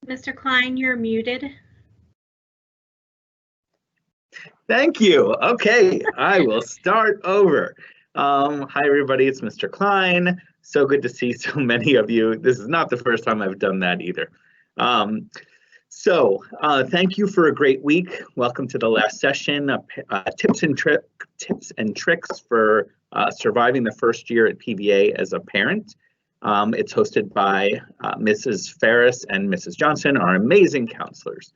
Mr. Klein, you're muted. Thank you. Okay, I will start over. Hi, everybody. It's Mr. Klein. So good to see so many of you. This is not the first time I've done that either. Thank you for a great week. Welcome to the last session of tips and tricks for surviving the first year at PVA as a parent. It's hosted by Mrs. Farris and Mrs. Johnson, our amazing counselors.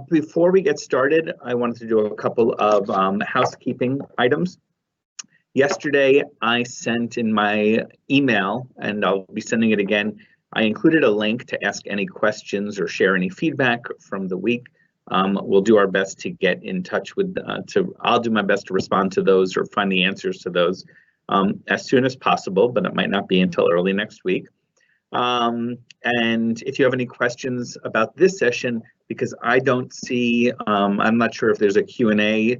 Before we get started, I wanted to do a couple of housekeeping items. Yesterday, I sent in my email, and I'll be sending it again. I included a link to ask any questions or share any feedback from the week. We'll do our best to get in touch with, I'll do my best to respond to those or find the answers to those as soon as possible, but it might not be until early next week. And if you have any questions about this session, because I don't see, I'm not sure if there's a Q&A,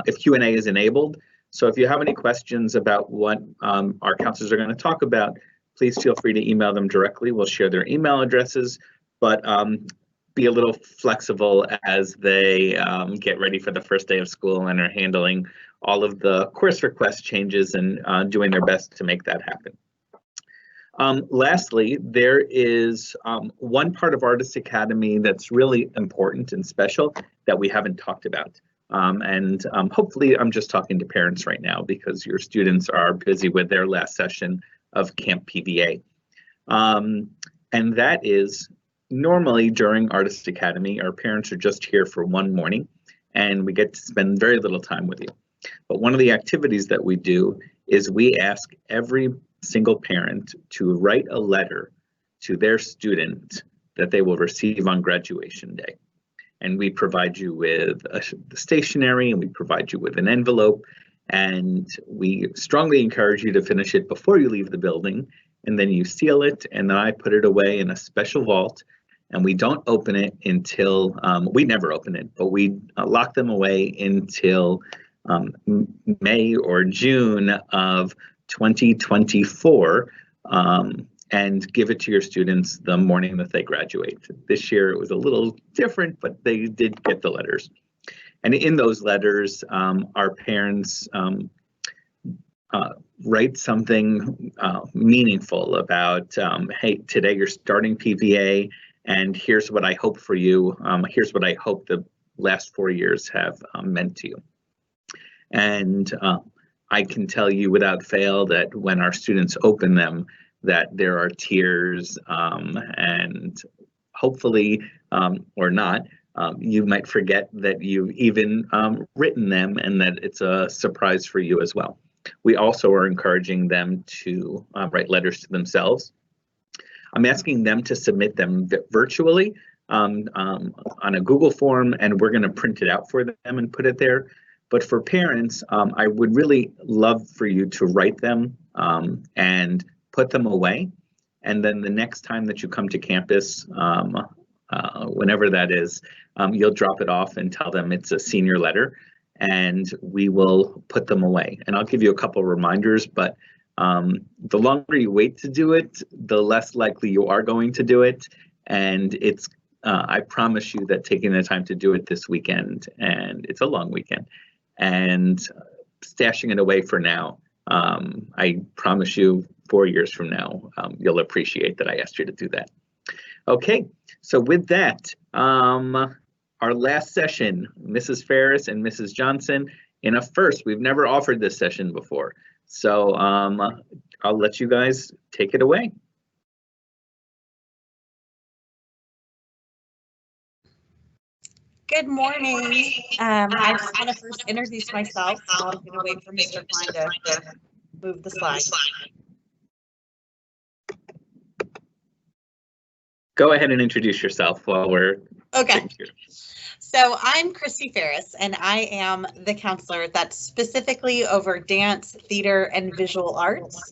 if Q&A is enabled. So if you have any questions about what our counselors are going to talk about, please feel free to email them directly. We'll share their email addresses, but be a little flexible as they get ready for the first day of school and are handling all of the course request changes and doing their best to make that happen. Lastly, there is one part of Artist Academy that's really important and special that we haven't talked about. Hopefully I'm just talking to parents right now because your students are busy with their last session of Camp PVA. And that is normally during Artist Academy, our parents are just here for one morning and we get to spend very little time with you. But one of the activities that we do is we ask every single parent to write a letter to their student that they will receive on graduation day. And we provide you with the stationery and we provide you with an envelope, and we strongly encourage you to finish it before you leave the building, and then you seal it, and then I put it away in a special vault, and we don't open it until, we never open it, but we lock them away until May or June of 2024, and give it to your students the morning that they graduate. This year it was a little different, but they did get the letters. And in those letters, our parents write something meaningful about, hey, today you're starting PVA, and here's what I hope for you. Here's what I hope the last 4 years have meant to you. And I can tell you without fail that when our students open them, that there are tears, and hopefully, or not, you might forget that you've even written them and that it's a surprise for you as well. We also are encouraging them to write letters to themselves. I'm asking them to submit them virtually on a Google form, and we're going to print it out for them and put it there. But for parents, I would really love for you to write them and put them away. And then the next time that you come to campus, whenever that is, you'll drop it off and tell them it's a senior letter, and we will put them away. And I'll give you a couple reminders, but the longer you wait to do it, the less likely you are going to do it. And it's, I promise you that taking the time to do it this weekend, and it's a long weekend, and stashing it away for now, I promise you 4 years from now, you'll appreciate that I asked you to do that. Okay, so with that, our last session, Mrs. Farris and Mrs. Johnson, in a first, we've never offered this session before. So I'll let you guys take it away. Good morning. I just want to first introduce myself. So I'm going to wait for Mr. Klein to move the slide. Go ahead and introduce yourself while we're okay. So I'm Christy Farris, and I am the counselor that's specifically over dance, theater, and visual arts.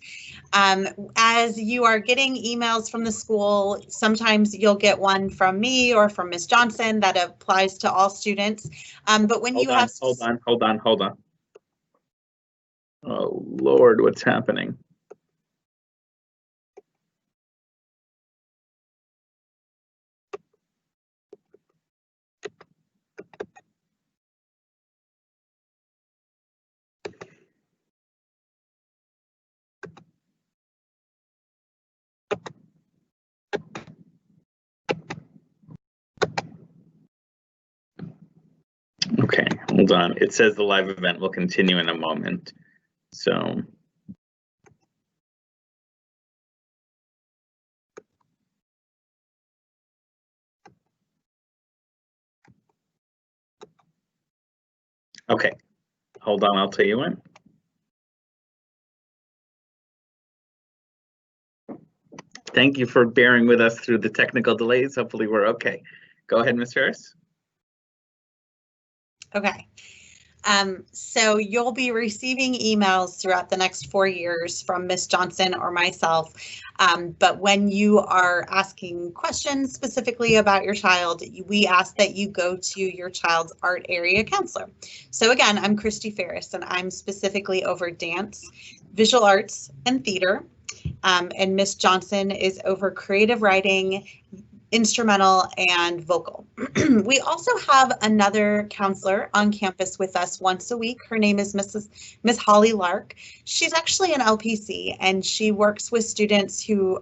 As you are getting emails from the school, sometimes you'll get one from me or from Ms. Johnson that applies to all students. But when you have hold on. Oh Lord, what's happening? Hold on. It says the live event will continue in a moment. So. Okay, hold on, I'll tell you when. Thank you for bearing with us through the technical delays. Hopefully we're okay. Go ahead, Ms. Farris. Okay. So you'll be receiving emails throughout the next 4 years from Ms. Johnson or myself. But when you are asking questions specifically about your child, we ask that you go to your child's art area counselor. So again, I'm Christy Farris, and I'm specifically over dance, visual arts, and theater. And Ms. Johnson is over creative writing, instrumental, and vocal. We also have another counselor on campus with us once a week. Her name is Miss Holly Lark. She's actually an LPC, and she works with students who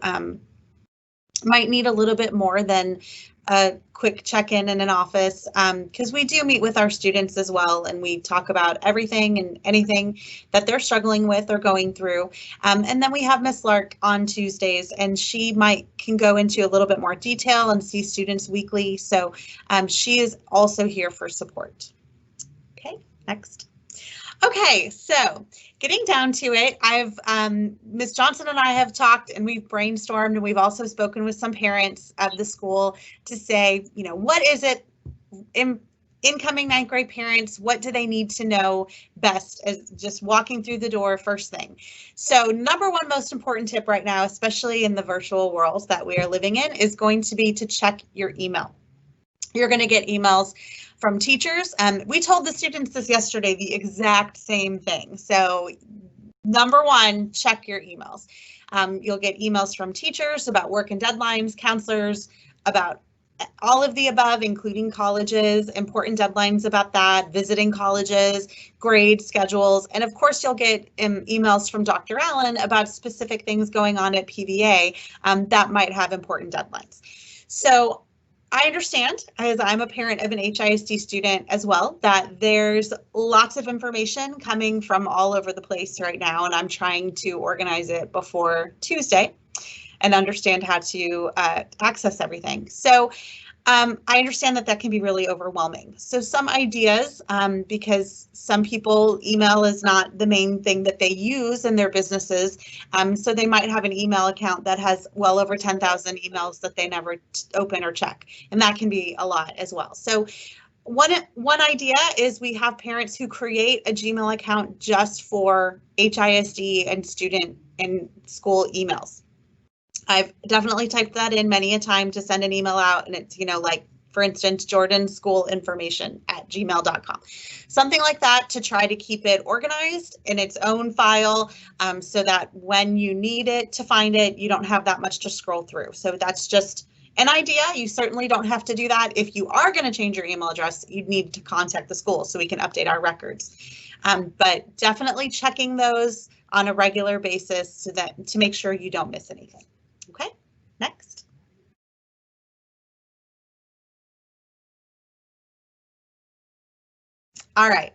might need a little bit more than a quick check-in in an office, because we do meet with our students as well, and we talk about everything and anything that they're struggling with or going through. And then we have Miss Lark on Tuesdays, and she can go into a little bit more detail and see students weekly. So she is also here for support. Okay, next. Okay, so getting down to it, Ms. Johnson and I have talked and we've brainstormed, and we've also spoken with some parents of the school to say, you know, what is it, incoming 9th grade parents, what do they need to know best as just walking through the door first thing? So number one most important tip right now, especially in the virtual world that we are living in, is going to be to check your email. You're going to get emails from teachers. We told the students this yesterday, the exact same thing. So number one, check your emails. You'll get emails from teachers about work and deadlines, counselors about all of the above, including colleges, important deadlines about that, visiting colleges, grades, schedules, and of course you'll get emails from Dr. Allen about specific things going on at PVA that might have important deadlines. So I understand, as I'm a parent of an HISD student as well, that there's lots of information coming from all over the place right now, and I'm trying to organize it before Tuesday and understand how to access everything. So I understand that can be really overwhelming. So some ideas, because some people, email is not the main thing that they use in their businesses. So they might have an email account that has well over 10,000 emails that they never open or check. And that can be a lot as well. So one idea is we have parents who create a Gmail account just for HISD and student and school emails. I've definitely typed that in many a time to send an email out, and it's, you know, like, for instance, jordansschoolinformation@gmail.com. Something like that to try to keep it organized in its own file, so that when you need it to find it, you don't have that much to scroll through. So that's just an idea. You certainly don't have to do that. If you are going to change your email address, you'd need to contact the school so we can update our records. But definitely checking those on a regular basis so that to make sure you don't miss anything. Okay, next. All right,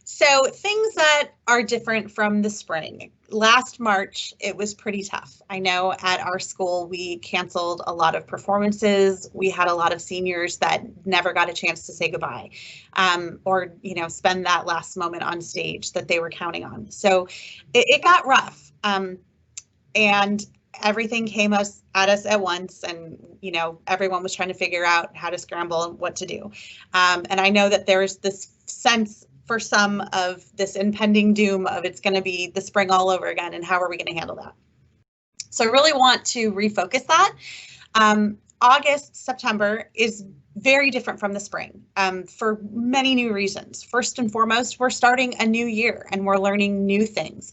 so things that are different from the spring. Last March, it was pretty tough. I know at our school, we canceled a lot of performances. We had a lot of seniors that never got a chance to say goodbye, or, you know, spend that last moment on stage that they were counting on. So it got rough, and everything came at us at once, and, you know, everyone was trying to figure out how to scramble and what to do. And I know that there's this sense for some of this impending doom of it's going to be the spring all over again, and how are we going to handle that? So I really want to refocus that. August, September is very different from the spring for many new reasons. First and foremost, we're starting a new year and we're learning new things.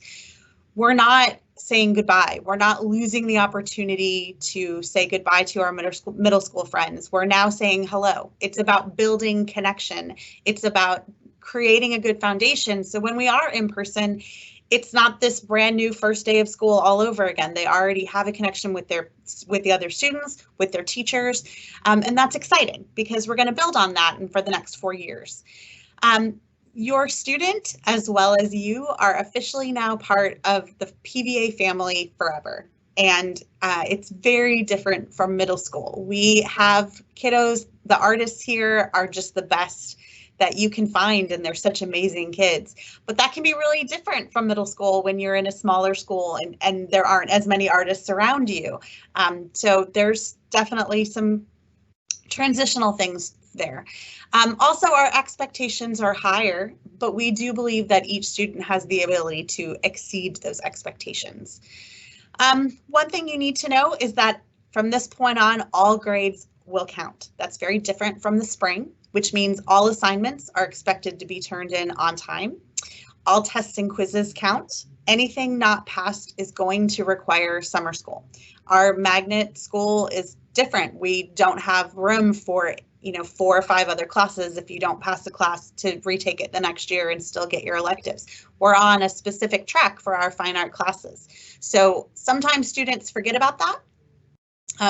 We're not saying goodbye. We're not losing the opportunity to say goodbye to our middle school friends. We're now saying hello. It's about building connection. It's about creating a good foundation. So when we are in person, it's not this brand new first day of school all over again. They already have a connection with the other students, with their teachers, and that's exciting because we're going to build on that and for the next 4 years. Your student, as well as you, are officially now part of the PVA family forever. And it's very different from middle school. We have kiddos, the artists here are just the best that you can find, and they're such amazing kids. But that can be really different from middle school when you're in a smaller school and there aren't as many artists around you. So there's definitely some transitional things there. Also, our expectations are higher, but we do believe that each student has the ability to exceed those expectations. One thing you need to know is that from this point on, all grades will count. That's very different from the spring, which means all assignments are expected to be turned in on time. All tests and quizzes count. Anything not passed is going to require summer school. Our magnet school is different. We don't have room for 4 or 5 other classes if you don't pass the class to retake it the next year and still get your electives. We're on a specific track for our fine art classes. So sometimes students forget about that.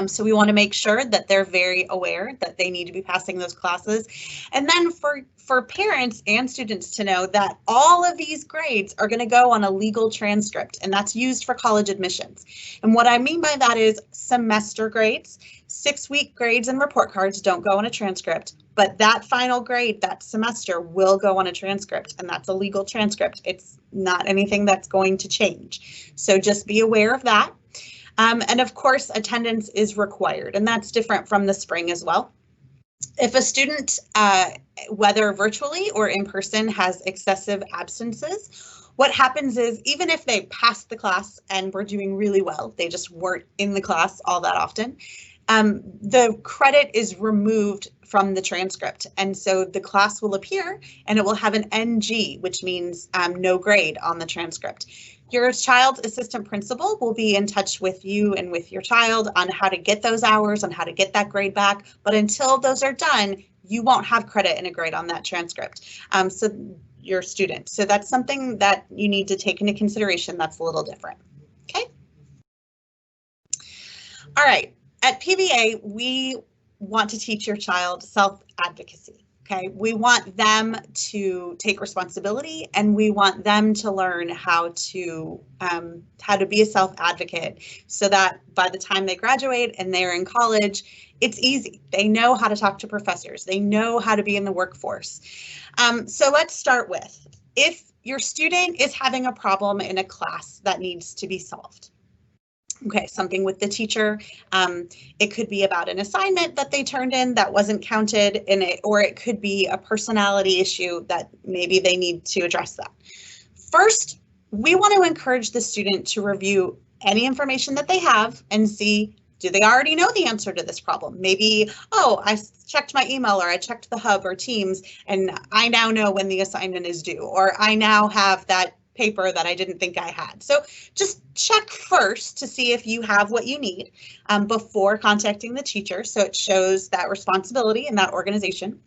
So we want to make sure that they're very aware that they need to be passing those classes. And then for parents and students to know that all of these grades are going to go on a legal transcript, and that's used for college admissions. And what I mean by that is semester grades, 6-week grades and report cards don't go on a transcript, but that final grade, that semester, will go on a transcript, and that's a legal transcript. It's not anything that's going to change. So just be aware of that. And of course, attendance is required, and that's different from the spring as well. If a student, whether virtually or in person, has excessive absences, what happens is even if they passed the class and were doing really well, they just weren't in the class all that often, the credit is removed from the transcript. And so the class will appear and it will have an NG, which means no grade on the transcript. Your child's assistant principal will be in touch with you and with your child on how to get those hours, on how to get that grade back. But until those are done, you won't have credit and a grade on that transcript. So your student. So that's something that you need to take into consideration. That's a little different. Okay. All right. At PVA, we want to teach your child self-advocacy. Okay, we want them to take responsibility, and we want them to learn how to be a self-advocate, so that by the time they graduate and they're in college, it's easy. They know how to talk to professors. They know how to be in the workforce. So let's start with, if your student is having a problem in a class that needs to be solved. Okay, something with the teacher. It could be about an assignment that they turned in that wasn't counted in it, or it could be a personality issue that maybe they need to address that. First, we want to encourage the student to review any information that they have and see, do they already know the answer to this problem? Maybe, oh, I checked my email, or I checked the Hub or Teams, and I now know when the assignment is due, or I now have that paper that I didn't think I had. So just check first to see if you have what you need before contacting the teacher, so it shows that responsibility and that organization.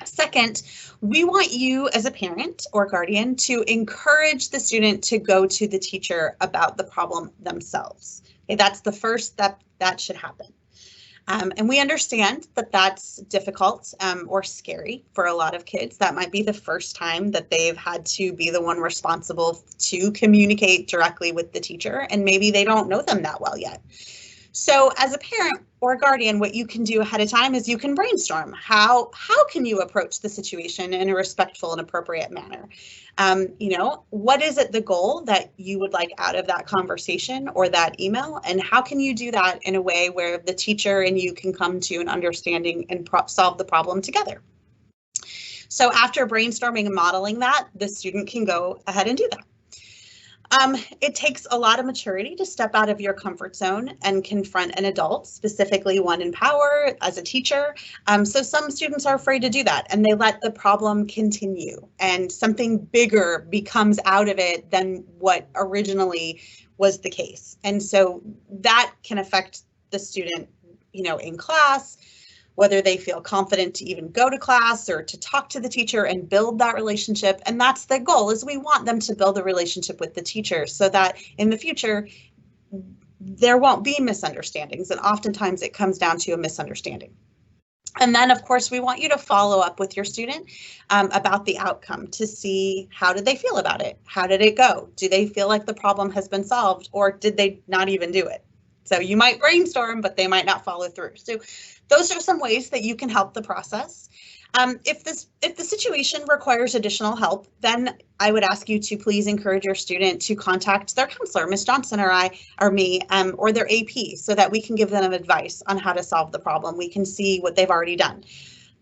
Second, we want you as a parent or guardian to encourage the student to go to the teacher about the problem themselves. Okay, that's the first step that should happen. And we understand that that's difficult or scary for a lot of kids. That might be the first time that they've had to be the one responsible to communicate directly with the teacher, and maybe they don't know them that well yet. So as a parent or guardian, what you can do ahead of time is you can brainstorm. How can you approach the situation in a respectful and appropriate manner? What is it, the goal that you would like out of that conversation or that email? And how can you do that in a way where the teacher and you can come to an understanding and solve the problem together? So after brainstorming and modeling that, the student can go ahead and do that. It takes a lot of maturity to step out of your comfort zone and confront an adult, specifically one in power as a teacher. So some students are afraid to do that, and they let the problem continue, and something bigger becomes out of it than what originally was the case. And so that can affect the student, in class, whether they feel confident to even go to class or to talk to the teacher and build that relationship. And that's the goal, is we want them to build a relationship with the teacher so that in the future, there won't be misunderstandings. And oftentimes it comes down to a misunderstanding. And then, of course, we want you to follow up with your student about the outcome to see how did they feel about it? How did it go? Do they feel like the problem has been solved, or did they not even do it? So you might brainstorm, but they might not follow through. So those are some ways that you can help the process. If the situation requires additional help, then I would ask you to please encourage your student to contact their counselor, Ms. Johnson or I, or me, or their AP, so that we can give them advice on how to solve the problem. We can see what they've already done.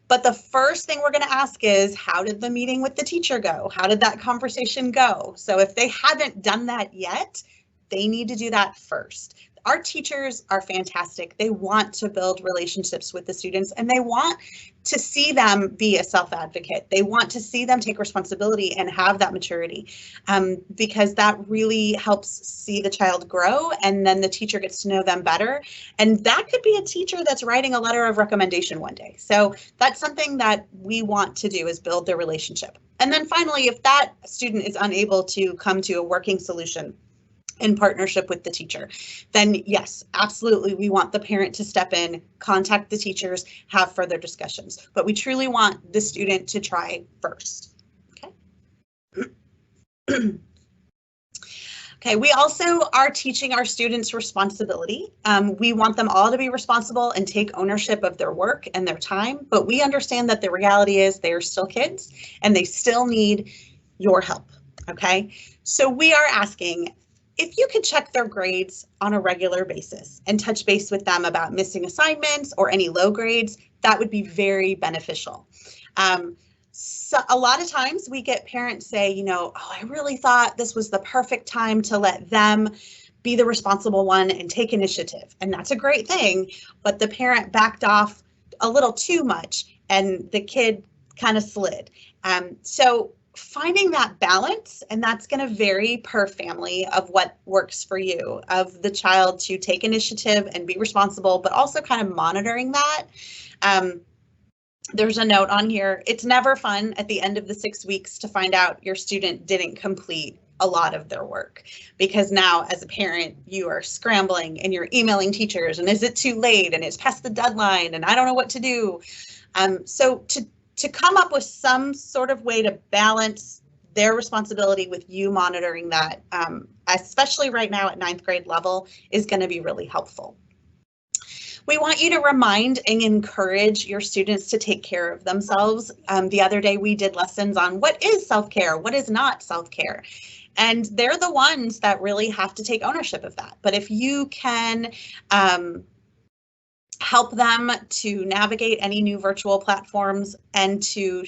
But the first thing we're going to ask is, how did the meeting with the teacher go? How did that conversation go? So if they haven't done that yet, they need to do that first. Our teachers are fantastic. They want to build relationships with the students, and they want to see them be a self-advocate. They want to see them take responsibility and have that maturity, because that really helps see the child grow, and then the teacher gets to know them better. And that could be a teacher that's writing a letter of recommendation one day. So that's something that we want to do, is build their relationship. And then finally, if that student is unable to come to a working solution in partnership with the teacher, then yes, absolutely, we want the parent to step in, contact the teachers, have further discussions. But we truly want the student to try first. Okay. Okay, we also are teaching our students responsibility. We want them all to be responsible and take ownership of their work and their time, but we understand that the reality is they are still kids and they still need your help. Okay, so we are asking if you could check their grades on a regular basis and touch base with them about missing assignments or any low grades, that would be very beneficial. So a lot of times we get parents say, you know, oh, I really thought this was the perfect time to let them be the responsible one and take initiative. And that's a great thing, but the parent backed off a little too much and the kid kind of slid. So finding that balance, and that's going to vary per family of what works for you, of the child to take initiative and be responsible, but also kind of monitoring that. There's a note on here. It's never fun at the end of the 6 weeks to find out your student didn't complete a lot of their work, because now as a parent, you are scrambling and you're emailing teachers and is it too late and it's past the deadline and I don't know what to do. So to come up with some sort of way to balance their responsibility with you monitoring that, especially right now at 9th grade level, is going to be really helpful. We want you to remind and encourage your students to take care of themselves. The other day we did lessons on what is self-care, what is not self-care. And they're the ones that really have to take ownership of that. But if you can help them to navigate any new virtual platforms and to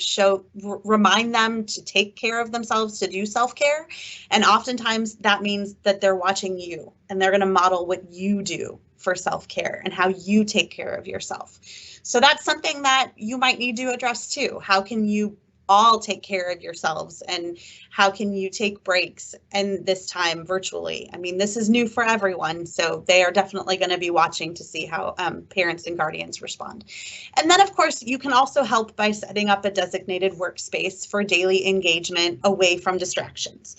remind them to take care of themselves, to do self-care. And oftentimes that means that they're watching you and they're going to model what you do for self-care and how you take care of yourself. So that's something that you might need to address too. How can you all take care of yourselves, and how can you take breaks, and this time virtually? I mean, this is new for everyone, so they are definitely going to be watching to see how parents and guardians respond. And then of course you can also help by setting up a designated workspace for daily engagement away from distractions.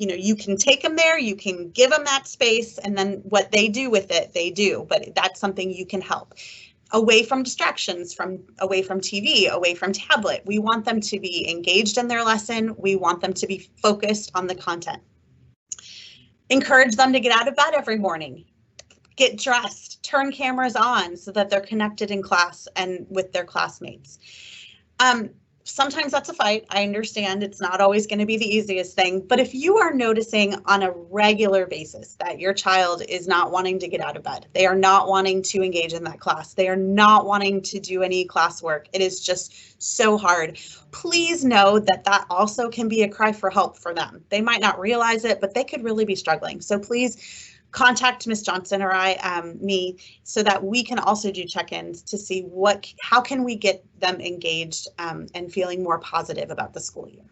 You know, you can take them there, you can give them that space, and then what they do with it, they do, but that's something you can help. Away from distractions, away from TV, away from tablet. We want them to be engaged in their lesson. We want them to be focused on the content. Encourage them to get out of bed every morning. Get dressed, turn cameras on so that they're connected in class and with their classmates. Sometimes that's a fight. I understand it's not always going to be the easiest thing, but if you are noticing on a regular basis that your child is not wanting to get out of bed, they are not wanting to engage in that class, they are not wanting to do any classwork, it is just so hard, please know that that also can be a cry for help for them. They might not realize it, but they could really be struggling. So please contact Ms. Johnson or me, so that we can also do check-ins to see how can we get them engaged and feeling more positive about the school year.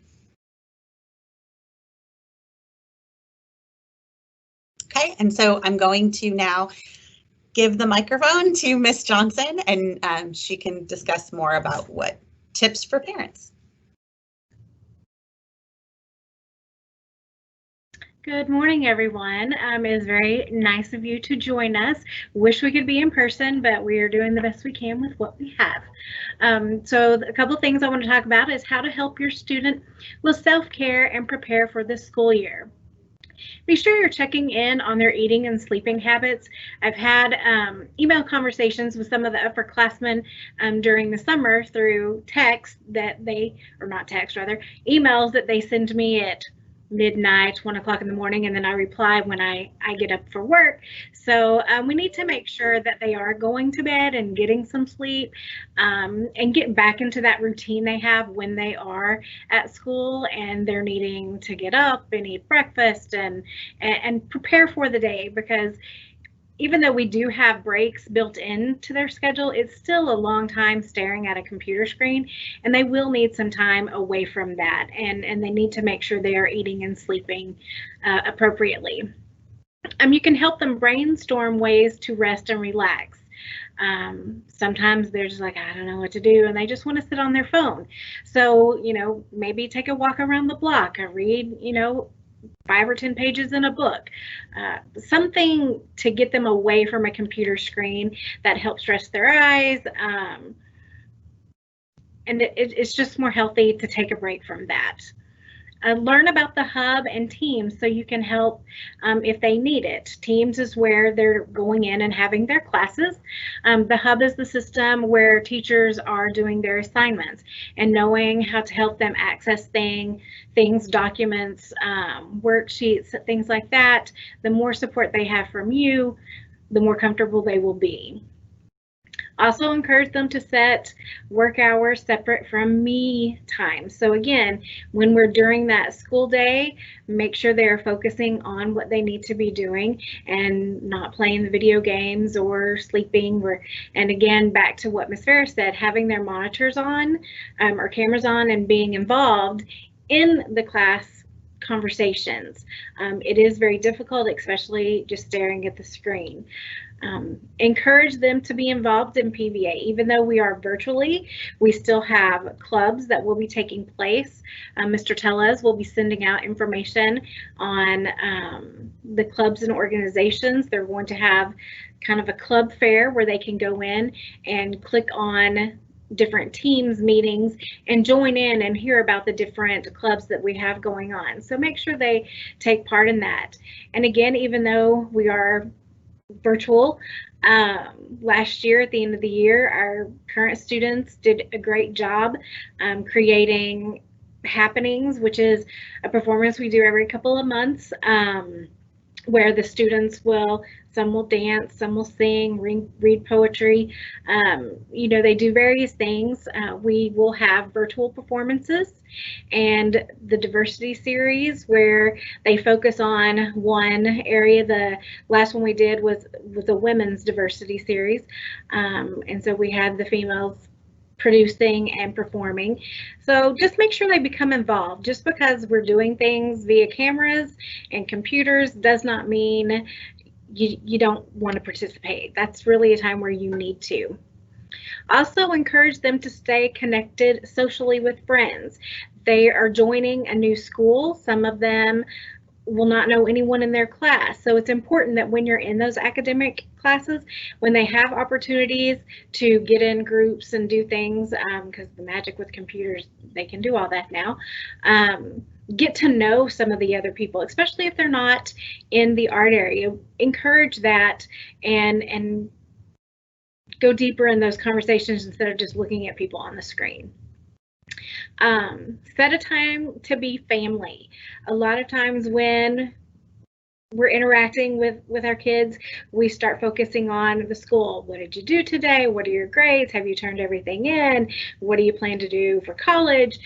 Okay, and so I'm going to now give the microphone to Ms. Johnson, and she can discuss more about what tips for parents. Good morning, everyone. It's very nice of you to join us. Wish we could be in person, but we are doing the best we can with what we have. So a couple of things I want to talk about is how to help your student with self-care and prepare for the school year. Be sure you're checking in on their eating and sleeping habits. I've had email conversations with some of the upperclassmen during the summer through text that they, or not text rather, emails that they send me at midnight, 1 o'clock in the morning, and then I reply when I get up for work. So we need to make sure that they are going to bed and getting some sleep and get back into that routine they have when they are at school and they're needing to get up and eat breakfast and prepare for the day, because even though we do have breaks built into their schedule, it's still a long time staring at a computer screen, and they will need some time away from that, and they need to make sure they are eating and sleeping appropriately. You can help them brainstorm ways to rest and relax. Sometimes they're just like, I don't know what to do, and they just want to sit on their phone. So, maybe take a walk around the block or read, 5 or 10 pages in a book, something to get them away from a computer screen that helps rest their eyes. And it's just more healthy to take a break from that. Learn about the hub and Teams so you can help if they need it. Teams is where they're going in and having their classes. The hub is the system where teachers are doing their assignments, and knowing how to help them access things, documents, worksheets, things like that. The more support they have from you, the more comfortable they will be. Also encourage them to set work hours separate from me time. So again, when we're during that school day, make sure they are focusing on what they need to be doing and not playing the video games or sleeping. And again, back to what Ms. Farris said, having their monitors on or cameras on and being involved in the class conversations. It is very difficult, especially just staring at the screen. Encourage them to be involved in PVA. Even though we are virtually, we still have clubs that will be taking place. Mr. Tellez will be sending out information on the clubs and organizations. They're going to have kind of a club fair where they can go in and click on different teams meetings and join in and hear about the different clubs that we have going on. So make sure they take part in that. And again, even though we are virtual, last year at the end of the year, our current students did a great job creating happenings, which is a performance we do every couple of months, where the students some will dance, some will sing, read poetry. They do various things. We will have virtual performances and the diversity series where they focus on one area. The last one we did was a women's diversity series. And so we had the females producing and performing. So just make sure they become involved. Just because we're doing things via cameras and computers does not mean you don't want to participate. That's really a time where you need to. Also encourage them to stay connected socially with friends. They are joining a new school. Some of them will not know anyone in their class. So it's important that when you're in those academic classes, when they have opportunities to get in groups and do things, because the magic with computers, they can do all that now, get to know some of the other people, especially if they're not in the art area. Encourage that and go deeper in those conversations instead of just looking at people on the screen. Set a time to be family. A lot of times when we're interacting with our kids, we start focusing on the school. What did you do today? What are your grades? Have you turned everything in? What do you plan to do for college?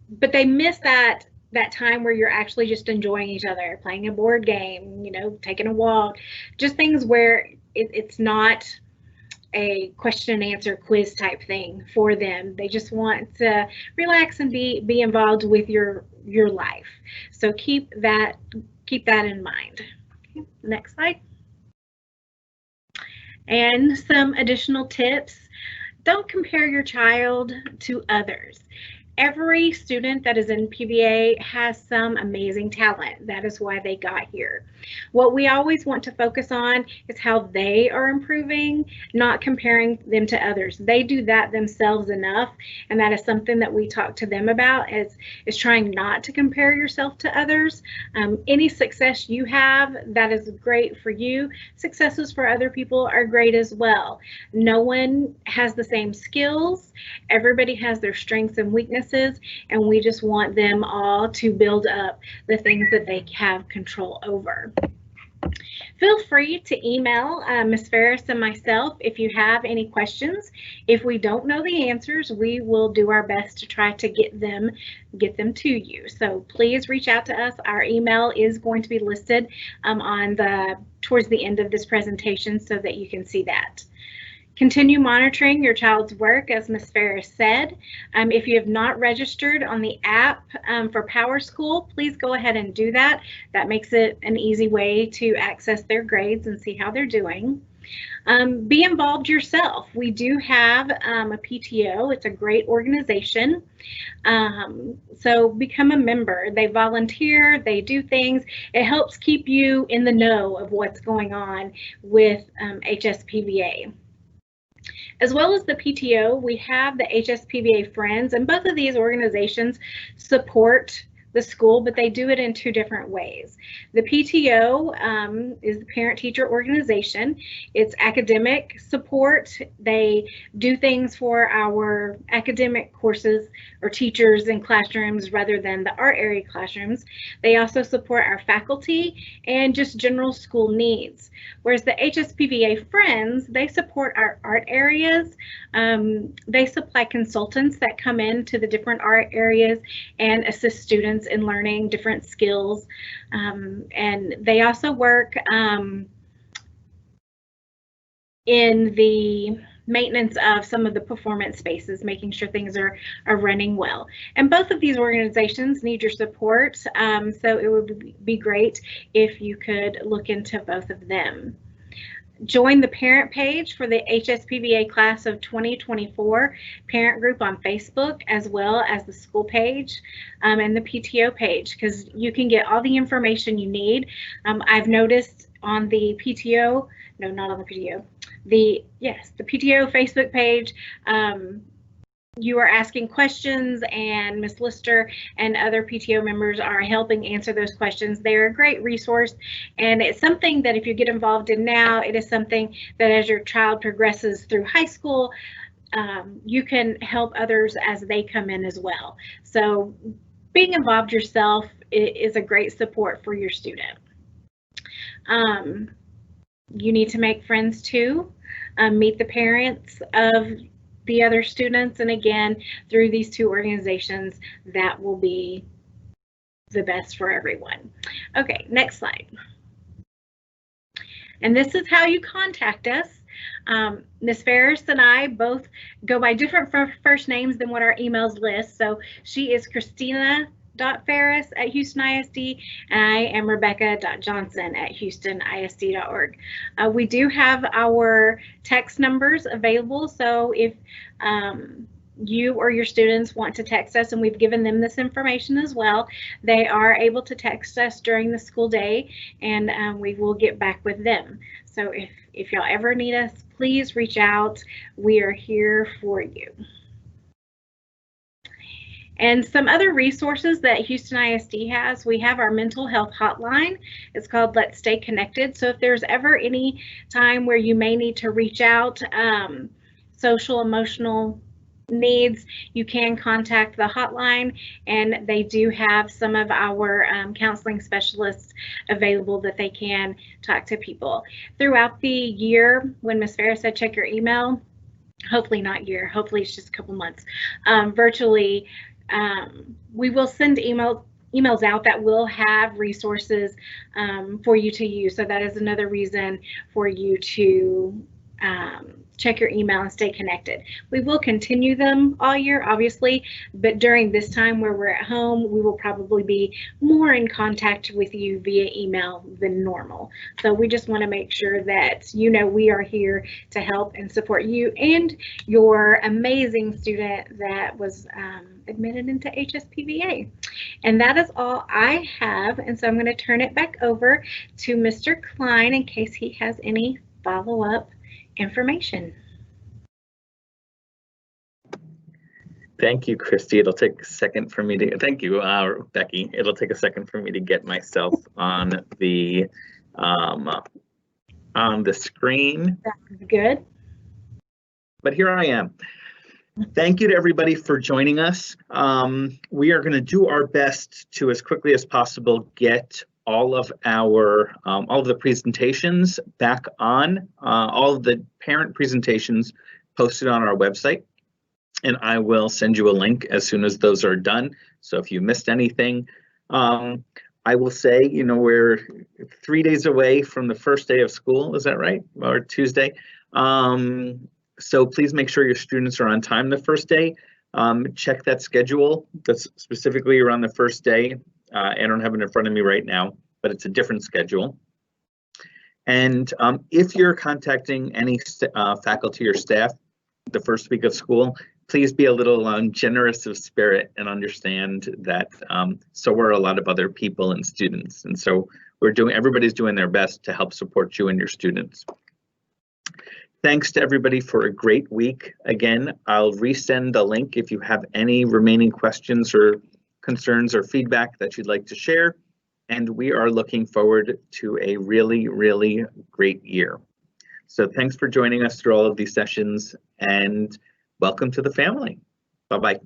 But they miss that time where you're actually just enjoying each other, playing a board game, taking a walk, just things where it's not a question and answer quiz type thing for them. They just want to relax and be involved with your life. So keep that in mind. Okay, next slide. And some additional tips. Don't compare your child to others. Every student that is in PVA has some amazing talent. That is why they got here. What we always want to focus on is how they are improving, not comparing them to others. They do that themselves enough, and that is something that we talk to them about, is trying not to compare yourself to others. Any success you have, that is great for you. Successes for other people are great as well. No one has the same skills. Everybody has their strengths and weaknesses, and we just want them all to build up the things that they have control over. Feel free to email Ms. Farris and myself if you have any questions. If we don't know the answers, we will do our best to try to get them to you. So please reach out to us. Our email is going to be listed towards the end of this presentation so that you can see that. Continue monitoring your child's work, as Ms. Farris said. If you have not registered on the app for Power School, please go ahead and do that. That makes it an easy way to access their grades and see how they're doing. Be involved yourself. We do have a PTO. It's a great organization. So become a member. They volunteer, they do things. It helps keep you in the know of what's going on with HSPVA. As well as the PTO, we have the HSPVA Friends, and both of these organizations support the school, but they do it in two different ways. The PTO is the parent-teacher organization. It's academic support. They do things for our academic courses or teachers in classrooms rather than the art area classrooms. They also support our faculty and just general school needs. Whereas the HSPVA Friends, they support our art areas. They supply consultants that come into the different art areas and assist students in learning different skills. And they also work in the maintenance of some of the performance spaces, making sure things are running well. And both of these organizations need your support, so it would be great if you could look into both of them. Join the parent page for the HSPVA class of 2024 parent group on Facebook, as well as the school page and the PTO page, because you can get all the information you need. I've noticed on the PTO, no, not on the PTO, the PTO Facebook page, you are asking questions, and Ms. Lister and other PTO members are helping answer those questions. They're a great resource, and it's something that if you get involved in now, it is something that as your child progresses through high school, you can help others as they come in as well. So being involved yourself is a great support for your student. You need to make friends too. Meet the parents of the other students, and again, through these two organizations, that will be the best for everyone. Okay, next slide. And this is how you contact us. Ms. Farris and I both go by different first names than what our emails list. So she is Christina.Farris at Houston ISD, and I am Rebecca.Johnson at HoustonISD.org. We do have our text numbers available, so if you or your students want to text us, and we've given them this information as well, they are able to text us during the school day, and we will get back with them. So if y'all ever need us, please reach out. We are here for you. And some other resources that Houston ISD has, we have our mental health hotline. It's called Let's Stay Connected. So if there's ever any time where you may need to reach out, social, emotional needs, you can contact the hotline, and they do have some of our counseling specialists available that they can talk to people. Throughout the year, when Ms. Farris said check your email, hopefully not year, hopefully it's just a couple months, virtually, we will send emails out that will have resources for you to use. So that is another reason for you to check your email and stay connected. We will continue them all year, obviously, but during this time where we're at home, we will probably be more in contact with you via email than normal. So we just want to make sure that you know we are here to help and support you and your amazing student that was admitted into HSPVA. And that is all I have. And so I'm going to turn it back over to Mr. Klein in case he has any follow-up information. Thank you, Christy. It'll take a second for me to, thank you, Becky. It'll take a second for me to get myself on the screen. That's good. But here I am. Thank you to everybody for joining us. We are going to do our best to, as quickly as possible, get all of the presentations back on, all of the parent presentations posted on our website. And I will send you a link as soon as those are done. So if you missed anything, I will say, you know, we're 3 days away from the first day of school. Is that right? Or Tuesday? So please make sure your students are on time the first day. Check that schedule that's specifically around the first day. I don't have it in front of me right now, but it's a different schedule. And if you're contacting any faculty or staff the first week of school, please be a little generous of spirit and understand that so are a lot of other people and students. And so everybody's doing their best to help support you and your students. Thanks to everybody for a great week. Again, I'll resend the link if you have any remaining questions or concerns or feedback that you'd like to share. And we are looking forward to a really, really great year. So thanks for joining us through all of these sessions, and welcome to the family. Bye-bye.